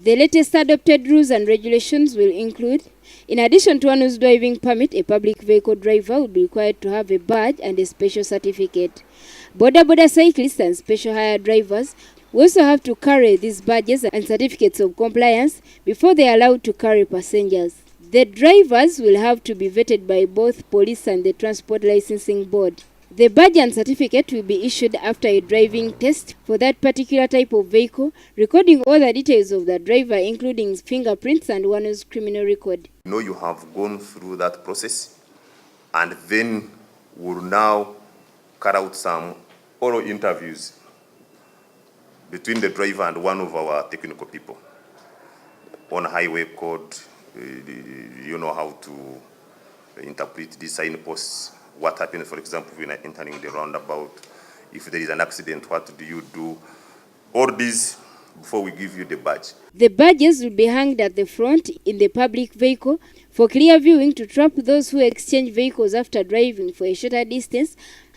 The latest adopted rules and regulations will include, in addition to one's driving permit, a public vehicle driver will be required to have a badge and a special certificate. Border cyclists and special hire drivers will also have to carry these badges and certificates of compliance before they are allowed to carry passengers. The drivers will have to be vetted by both police and the Transport Licensing Board. The badge and certificate will be issued after a driving test for that particular type of vehicle, recording all the details of the driver, including fingerprints and one's criminal record. You have gone through that process, and then we'll now carry out some oral interviews between the driver and one of our technical people on highway code. You know how to interpret these signposts. What happens, for example, when you're entering the roundabout? If there is an accident, what do you do? All these before we give you the badge. The badges will be hung at the front in the public vehicle for clear viewing to trap those who exchange vehicles after driving for a shorter distance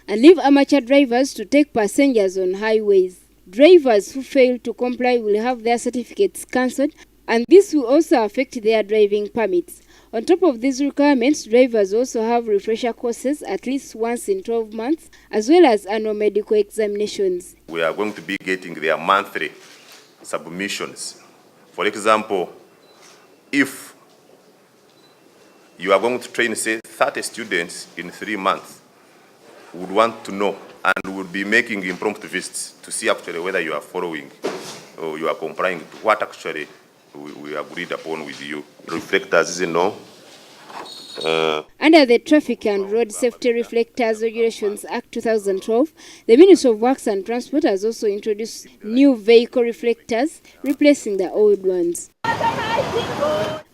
and leave amateur drivers to take passengers on highways. Drivers who fail to comply will have their certificates cancelled, and this will also affect their driving permits. On top of these requirements, drivers also have refresher courses at least once in 12 months, as well as annual medical examinations. We are going to be getting their monthly submissions. For example, if you are going to train, say, 30 students in 3 months, we would want to know, and we will be making impromptu visits to see actually whether you are following or you are complying to what actually we agreed upon with you. Reflectors, Under the Traffic and Road Safety Reflectors Regulations Act 2012, the Ministry of Works and Transport has also introduced new vehicle reflectors, replacing the old ones.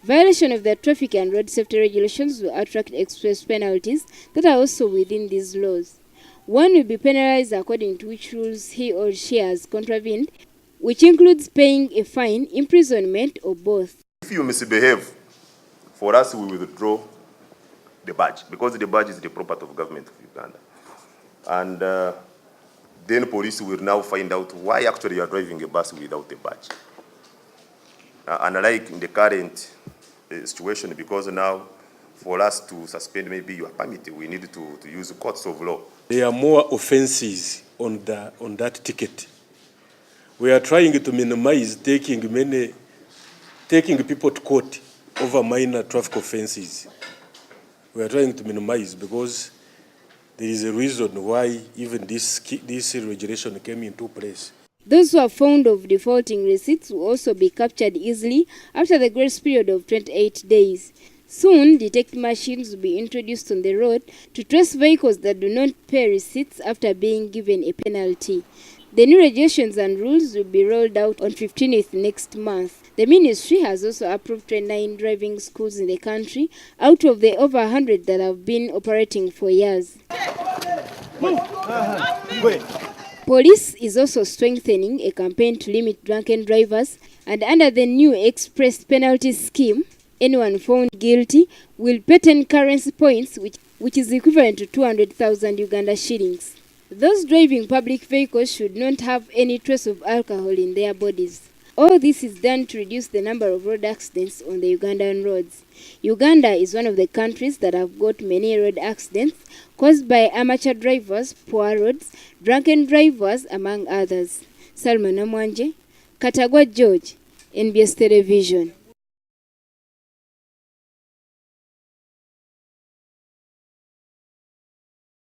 Violation of the Traffic and Road Safety Regulations will attract express penalties that are also within these laws. One will be penalized according to which rules he or she has contravened, which includes paying a fine, imprisonment, or both. If you misbehave, for us we will withdraw the badge, because the badge is the property of government of Uganda. And then police will now find out why actually you are driving a bus without a badge. Unlike in the current situation, because now for us to suspend maybe your permit, we need to use courts of law. There are more offenses on that ticket. We are trying to minimize taking people to court over minor traffic offenses. We are trying to minimize, because there is a reason why even this regulation came into place. Those who are found of defaulting receipts will also be captured easily after the grace period of 28 days. Soon, detect machines will be introduced on the road to trace vehicles that do not pay receipts after being given a penalty. The new regulations and rules will be rolled out on 15th next month. The ministry has also approved 29 driving schools in the country out of the over 100 that have been operating for years. Police is also strengthening a campaign to limit drunken drivers, and under the new express penalty scheme, anyone found guilty will pay 10 currency points, which is equivalent to 200,000 Uganda shillings. Those driving public vehicles should not have any trace of alcohol in their bodies. All this is done to reduce the number of road accidents on the Ugandan roads. Uganda is one of the countries that have got many road accidents caused by amateur drivers, poor roads, drunken drivers, among others. Salma Namwanje, Katagwa George, NBS Television.